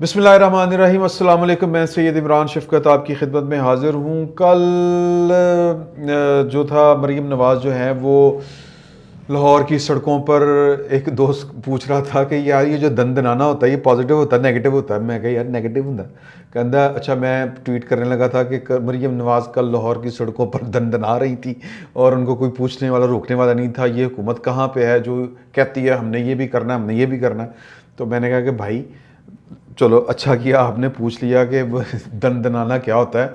बिस्मिल्लाहिर्रहमानिर्रहीम। अस्सलाम वालेकुम। मैं सैयद इमरान शफ़क़त आपकी खिदमत में हाज़िर हूँ। कल जो था मरीम नवाज़ जो है वो लाहौर की सड़कों पर, एक दोस्त पूछ रहा था कि यार ये जो दंदनाना होता है ये पॉजिटिव होता है नेगेटिव होता है। मैं कहा यार नेगेटिव होता है। कहता अच्छा, मैं ट्वीट करने लगा था कि मरीम नवाज़ कल लाहौर की सड़कों पर दंदना रही थी और उनको कोई पूछने वाला रोकने वाला नहीं था। ये हुकूमत कहाँ पे है जो कहती है हमने ये भी करना है, हमने ये भी करना है। तो मैंने कहा कि भाई चलो अच्छा किया आपने पूछ लिया कि दंदनाना क्या होता है।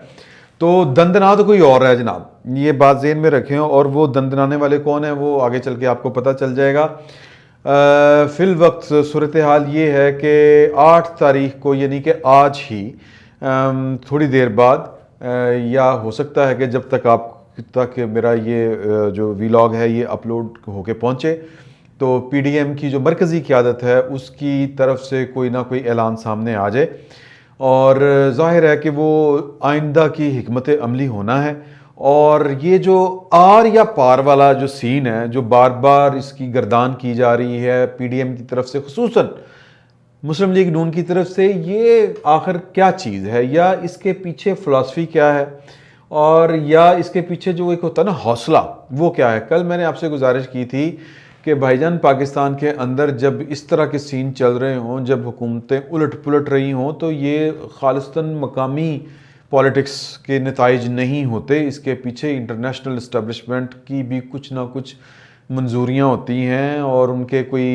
तो दंदना तो कोई और है जनाब, ये बात ज़हन में रखें। और वो दंदनाने वाले कौन है वो आगे चल के आपको पता चल जाएगा। फिल वक्त सूरत हाल ये है कि 8 तारीख को यानी कि आज ही थोड़ी देर बाद या हो सकता है कि जब तक आप तक मेरा ये जो वीलॉग है ये अपलोड होके पहुँचे तो पीडीएम की जो मरकज़ी क़यादत है उसकी तरफ से कोई ना कोई ऐलान सामने आ जाए। और ज़ाहिर है कि वो आइंदा की हिकमत अमली होना है। और ये जो आर या पार वाला जो सीन है जो बार बार इसकी गर्दान की जा रही है पीडीएम की तरफ से, खुसूसन मुस्लिम लीग नून की तरफ से, ये आखिर क्या चीज़ है या इसके पीछे फ़िलासफ़ी क्या है और या इसके पीछे जो एक होता है ना हौसला वो क्या है। कल मैंने आपसे गुजारिश की थी कि भाईजान पाकिस्तान के अंदर जब इस तरह के सीन चल रहे हों, जब हुकूमतें उलट पुलट रही हों, तो ये खालिस्तन मकामी पॉलिटिक्स के नताइज नहीं होते। इसके पीछे इंटरनेशनल इस्टेब्लिशमेंट की भी कुछ ना कुछ मंजूरियाँ होती हैं और उनके कोई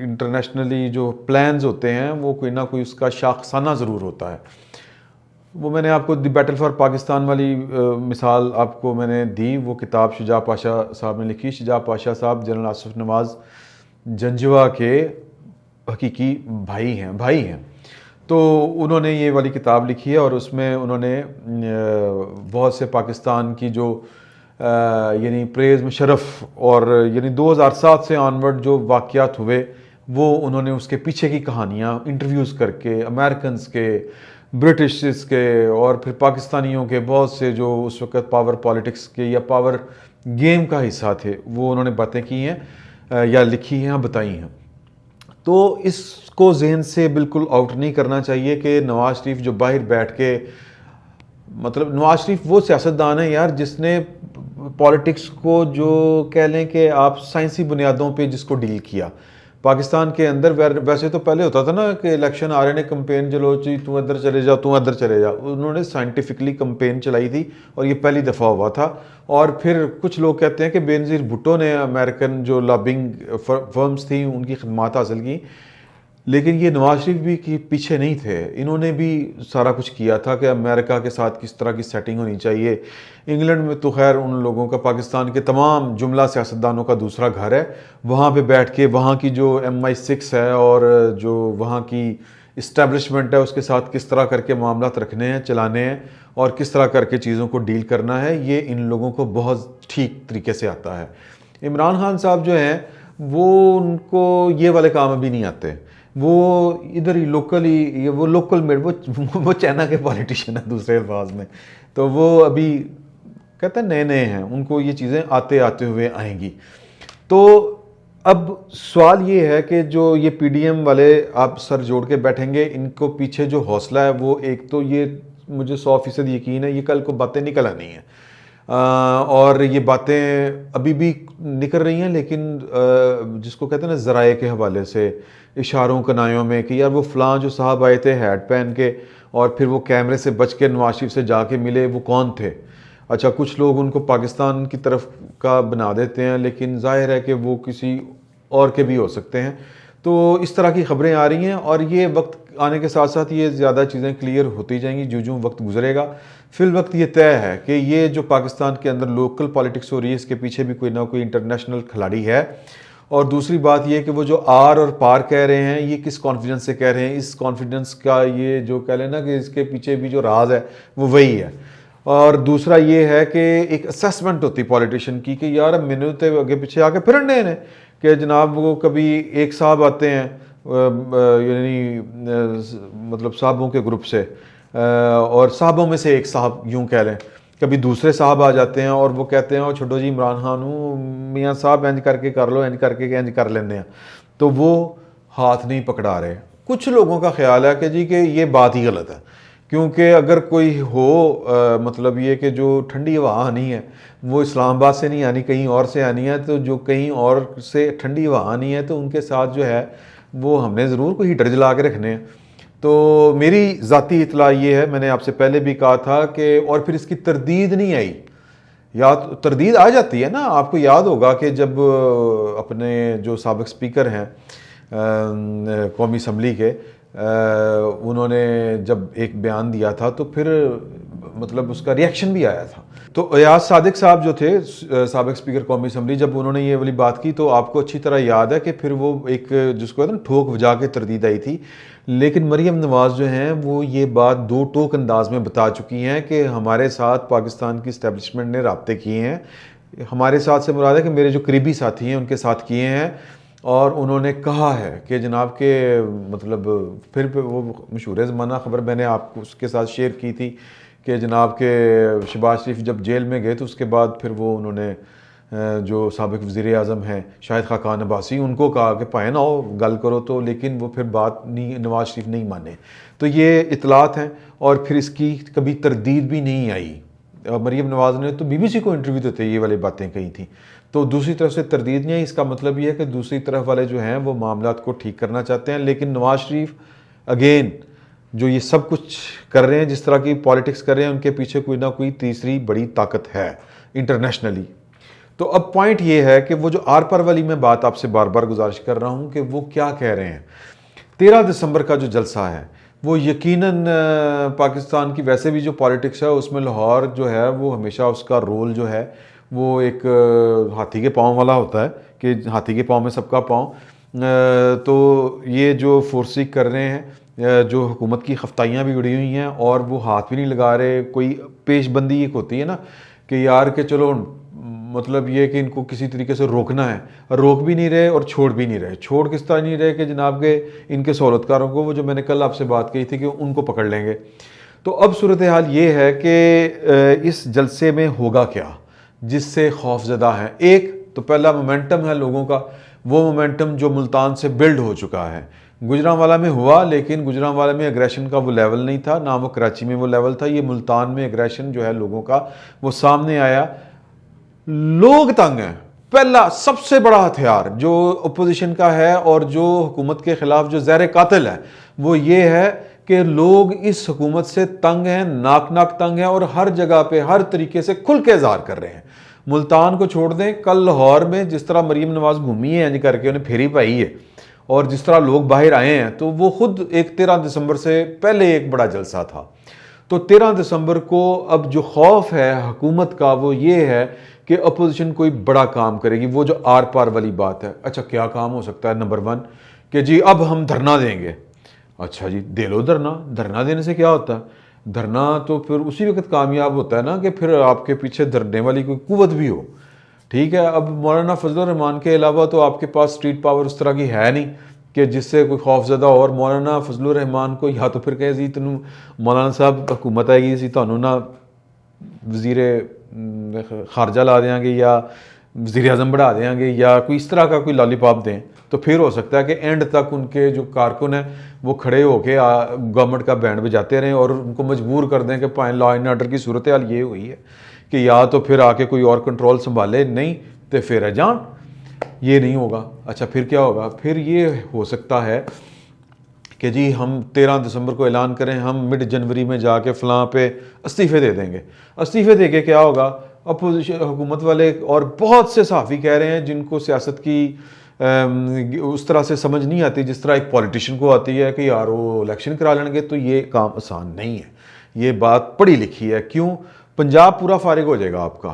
इंटरनेशनली जो प्लान्स होते हैं वो कोई ना कोई उसका शाखसाना ज़रूर होता है। वो मैंने आपको द बैटल फॉर पाकिस्तान वाली मिसाल आपको मैंने दी। वो किताब शुजा पाशा साहब ने लिखी। शुजा पाशा साहब जनरल आसिफ नवाज़ जंजवा के हकीकी भाई हैं। तो उन्होंने ये वाली किताब लिखी है और उसमें उन्होंने बहुत से पाकिस्तान की जो यानी प्रेज़ मुशर्रफ और यानी 2007 से ऑनवर्ड जो वाक़यात हुए वो उन्होंने उसके पीछे की कहानियाँ इंटरव्यूज़ करके अमेरिकन के, ब्रिटिश के और फिर पाकिस्तानियों के बहुत से जो उस वक़्त पावर पॉलिटिक्स के या पावर गेम का हिस्सा थे वो उन्होंने बातें की हैं या लिखी हैं, बताई हैं। तो इसको जहन से बिल्कुल आउट नहीं करना चाहिए कि नवाज़ शरीफ जो बाहर बैठ के, मतलब नवाज़ शरीफ वो सियासतदान है यार जिसने पॉलिटिक्स को जो कह लें कि आप साइंसी बुनियादों पे जिसको डील किया पाकिस्तान के अंदर। वैसे तो पहले होता था ना कि इलेक्शन आ रहे ने कंपेन चलो जी तू इधर चले जा, तू इधर चले जा। उन्होंने साइंटिफिकली कंपेन चलाई थी और ये पहली दफ़ा हुआ था। और फिर कुछ लोग कहते हैं कि बेनज़ीर भुट्टो ने अमेरिकन जो लॉबिंग फर्म्स थी उनकी खदमात हासिल की, लेकिन ये नवाज शरीफ भी कि पीछे नहीं थे। इन्होंने भी सारा कुछ किया था कि अमेरिका के साथ किस तरह की सेटिंग होनी चाहिए। इंग्लैंड में तो खैर उन लोगों का, पाकिस्तान के तमाम जुमला सियासतदानों का दूसरा घर है। वहाँ पे बैठ के वहाँ की जो MI6 है और जो वहाँ की इस्टेब्लिशमेंट है उसके साथ किस तरह करके मामलात रखने हैं, चलाने हैं और किस तरह करके चीज़ों को डील करना है, ये इन लोगों को बहुत ठीक तरीके से आता है। इमरान खान साहब जो हैं वो, उनको ये वाले काम अभी नहीं आते। वो इधर ही लोकली, वो लोकल मेड, वो चाइना के पॉलिटिशियन है दूसरे अल्फाज में। तो वो अभी कहते हैं नए नए हैं, उनको ये चीज़ें आते आते हुए आएंगी। तो अब सवाल ये है कि जो ये पीडीएम वाले आप सर जोड़ के बैठेंगे, इनको पीछे जो हौसला है वो, एक तो ये मुझे 100% यकीन है ये कल को बातें निकल आनी हैं और ये बातें अभी भी निकल रही हैं, लेकिन जिसको कहते हैं ना ज़राए के हवाले से, इशारों कनायों में कि यार वो फ़लाँ जो साहब आए थे हैट पहन के और फिर वो कैमरे से बच के नवाज शरीफ से जाके मिले, वो कौन थे। अच्छा, कुछ लोग उनको पाकिस्तान की तरफ का बना देते हैं, लेकिन जाहिर है कि वो किसी और के भी हो सकते हैं। तो इस तरह की ख़बरें आ रही हैं और ये वक्त आने के साथ साथ ये ज़्यादा चीज़ें क्लियर होती जाएंगी जो जो वक्त गुजरेगा। फिल वक्त ये तय है कि ये जो पाकिस्तान के अंदर लोकल पॉलिटिक्स हो रही है इसके पीछे भी कोई ना कोई इंटरनेशनल खिलाड़ी है। और दूसरी बात ये कि वो जो आर और पार कह रहे हैं ये किस कॉन्फिडेंस से कह रहे हैं, इस कॉन्फिडेंस का ये जो कह लेना कि इसके पीछे भी जो राज है वो वही है। और दूसरा ये है कि एक असेसमेंट होती पॉलिटिशियन की कि यार मैंने तो आगे पीछे आके फिरने ने कि जनाब वो कभी एक साहब आते हैं यानी मतलब साहबों के ग्रुप से और साहबों में से एक साहब यूं कह लें, कभी दूसरे साहब आ जाते हैं और वो कहते हैं और छोटो जी इमरान खान हूँ मियाँ साहब इंज करके कर लो, इंज करके इंज कर लेने हैं। तो वो हाथ नहीं पकड़ा रहे। कुछ लोगों का ख्याल है कि जी कि ये बात ही गलत है, क्योंकि अगर कोई हो मतलब ये कि जो ठंडी हवा आनी है वो इस्लामाबाद से नहीं आनी, कहीं और से आनी है, तो जो कहीं और से ठंडी हवा आनी है तो उनके साथ जो है वो हमने ज़रूर कोई हीटर जला के रखने हैं। तो मेरी ज़ाती इतला ये है, मैंने आपसे पहले भी कहा था कि और फिर इसकी तरदीद नहीं आई, या तरदीद आ जाती है ना। आपको याद होगा कि जब अपने जो साबिक स्पीकर हैं कौमी असम्बली के, उन्होंने जब एक बयान दिया था तो फिर मतलब उसका रिएक्शन भी आया था। तो अयाज सादिक साहब जो थे साबिक स्पीकर कौमी असम्बली, जब उन्होंने ये वाली बात की तो आपको अच्छी तरह याद है कि फिर वो एक जिसको कहते हैं ना ठोक बजा के तरदीद आई थी। लेकिन मरीम नवाज़ जो हैं वो ये बात दो टोक अंदाज में बता चुकी हैं कि हमारे साथ पाकिस्तान की इस्टेब्लिशमेंट ने राब्ते किए हैं। हमारे साथ से मुराद है कि मेरे जो करीबी साथी हैं उनके साथ किए हैं, और उन्होंने कहा है कि जनाब के मतलब फिर वो मशहूर ज़माना खबर मैंने आपको उसके साथ शेयर की थी कि जनाब के शहबाज शरीफ जब जेल में गए तो उसके बाद फिर वो उन्होंने जो साबिक वज़ीर आज़म हैं शाहिद खाकान अब्बासी, उनको कहा कि पाए ना हो गल करो, तो लेकिन वो फिर बात नहीं, नवाज शरीफ नहीं माने। तो ये इतलात हैं, और फिर इसकी कभी तरदीद भी नहीं आई। मरीम नवाज़ ने तो BBC को इंटरव्यू देते ये वाली बातें कही थी, तो दूसरी तरफ से तरदीद नहीं है। इसका मतलब ये है कि दूसरी तरफ वाले जो हैं वो मामलात को ठीक करना चाहते हैं, लेकिन नवाज शरीफ अगेन जो ये सब कुछ कर रहे हैं, जिस तरह की पॉलिटिक्स कर रहे हैं, उनके पीछे कोई ना कोई तीसरी बड़ी ताकत है इंटरनेशनली। तो अब पॉइंट ये है कि वो जो आर पार वाली मैं बात आपसे बार बार गुजारिश कर रहा हूँ कि वो क्या कह रहे हैं। 13 दिसंबर का जो जलसा है वो यकीनन पाकिस्तान की वैसे भी जो पॉलिटिक्स है उसमें लाहौर जो है वो हमेशा उसका रोल जो है वो एक हाथी के पाँव वाला होता है कि हाथी के पाँव में सबका पाँव। तो ये जो फोर्सिंग कर रहे हैं, जो हुकूमत की खफ्ताइयाँ भी उड़ी हुई हैं और वो हाथ भी नहीं लगा रहे। कोई पेशबंदी एक होती है ना कि यार के चलो मतलब ये कि इनको किसी तरीके से रोकना है, रोक भी नहीं रहे और छोड़ भी नहीं रहे। छोड़ किस तरह नहीं रहे कि जनाब के इनके सहूलतकारों को, वो जो मैंने कल आपसे बात कही थी कि उनको पकड़ लेंगे। तो अब सूरत हाल ये है कि इस जलसे में होगा क्या जिससे खौफजदा हैं। एक तो पहला मोमेंटम है लोगों का, वो मोमेंटम जो मुल्तान से बिल्ड हो चुका है। गुजरांवाला में हुआ, लेकिन गुजरांवाला में एग्रेशन का वो लेवल नहीं था, ना वो कराची में वो लेवल था। ये मुल्तान में एग्रेशन जो है लोगों का वो सामने आया। लोग तंग हैं। पहला सबसे बड़ा हथियार जो अपोजिशन का है और जो हुकूमत के खिलाफ जो ज़हर कातिल है वो ये है कि लोग इस हुकूमत से तंग हैं, नाक नाक तंग हैं, और हर जगह पे हर तरीके से खुल के इज़हार कर रहे हैं। मुल्तान को छोड़ दें, कल लाहौर में जिस तरह मरीम नवाज़ घूमी है इंज करके उन्हें फेरी पाई है, और जिस तरह लोग बाहर आए हैं, तो वो खुद एक 13 दिसंबर से पहले एक बड़ा जलसा था। तो 13 दिसंबर को अब जो खौफ है हुकूमत का वो ये है कि अपोजिशन कोई बड़ा काम करेगी। वो जो आर पार वाली बात है, अच्छा क्या काम हो सकता है? नंबर 1 कि जी अब हम धरना देंगे। अच्छा जी दे लो धरना, धरना देने से क्या होता है? धरना तो फिर उसी वक्त कामयाब होता है ना कि फिर आपके पीछे धरने वाली कोई कुव्वत भी हो। ठीक है, अब मौलाना फजलुर रहमान के अलावा तो आपके पास स्ट्रीट पावर उस तरह की है नहीं कि जिससे कोई खौफजदा हो। और मौलाना फजलुर रहमान को या तो फिर कहे जी तेन मौलाना साहब हुकूमत आएगी सी तुहानू ना वज़ीर खारजा ला देंगे या वज़ीर आज़म बढ़ा देंगे या कोई इस तरह का कोई लॉलीपॉप दें, तो फिर हो सकता है कि एंड तक उनके जो कारकुन हैं वो खड़े होके गवर्नमेंट का बैंड बजाते रहें और उनको मजबूर कर दें कि पाए लॉ एंड ऑर्डर की सूरत हाल ये हुई है कि या तो फिर आके कोई और कंट्रोल संभाले, नहीं तो फिर है जान। ये नहीं होगा। अच्छा फिर क्या होगा? फिर ये हो सकता है कि जी हम 13 दिसंबर को ऐलान करें हम मिड जनवरी में जाके फ़लाँ पे इस्तीफ़े दे देंगे। इस्तीफ़े दे के क्या होगा? अपोजिशन हुकूमत वाले और बहुत से सहाफ़ी कह रहे हैं जिनको सियासत की उस तरह से समझ नहीं आती जिस तरह एक पॉलिटिशियन को आती है कि यार वो इलेक्शन करा लेंगे, तो ये काम आसान नहीं है। ये बात पढ़ी लिखी है। क्यों? पंजाब पूरा फारिग हो जाएगा आपका।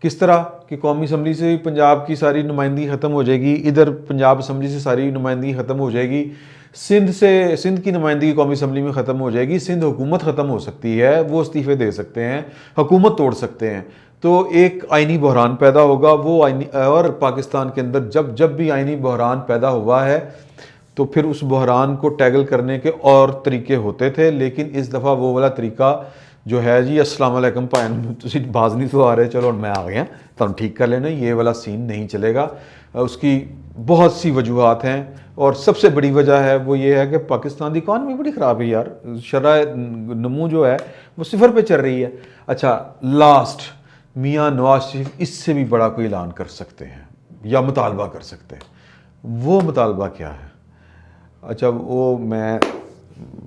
किस तरह कि कौमी असम्बली से पंजाब की सारी नुमाइंदगी ख़त्म हो जाएगी, इधर पंजाब असम्बली से सारी नुमाइंदगी ख़त्म हो जाएगी, सिंध की नुमाइंदगी कौमी असम्बली में ख़त्म हो जाएगी, सिंध हुकूमत ख़त्म हो सकती है, वो इस्तीफ़े दे सकते हैं, हुकूमत तोड़ सकते हैं। तो एक आइनी बहरान पैदा होगा। वो आइनी, और पाकिस्तान के अंदर जब जब भी आइनी बहरान पैदा हुआ है तो फिर उस बहरान को टैगल करने के और तरीके होते थे, लेकिन इस दफ़ा वो वाला तरीका जो है जी अस्सलाम वालेकुम भाई तुसी बाज नहीं तो आ रहे, चलो मैं आ गया। तुम ठीक कर लेना, ये वाला सीन नहीं चलेगा। उसकी बहुत सी वजूहत हैं और सबसे बड़ी वजह है वो ये है कि पाकिस्तान की इकॉनमी बड़ी ख़राब है यार, शरह नमू जो है वो सिफर पे चल रही है। अच्छा, लास्ट, मियाँ नवाज शरीफ इससे भी बड़ा कोई ऐलान कर सकते हैं या मुतालबा कर सकते हैं। वो मुतालबा क्या है? अच्छा, वो मैं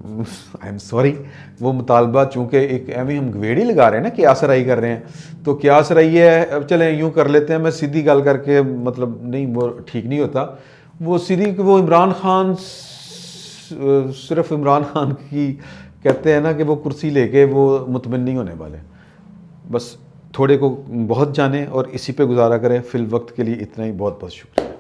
आई एम सॉरी, वो मुतालबा चूँकि एक एवं हम गवेड़ी लगा रहे हैं ना, क्या सराई कर रहे हैं, तो क्या सराई है, अब चलें यूँ कर लेते हैं, मैं सीधी गल करके मतलब नहीं, वो ठीक नहीं होता। वो सीधी, वो इमरान खान, सिर्फ इमरान खान की कहते हैं ना कि वो कुर्सी लेके वो मुतमिन नहीं होने वाले। बस थोड़े को बहुत जाने और इसी पे गुजारा करें। फिल वक्त के लिए इतना ही, बहुत बहुत शुक्रिया।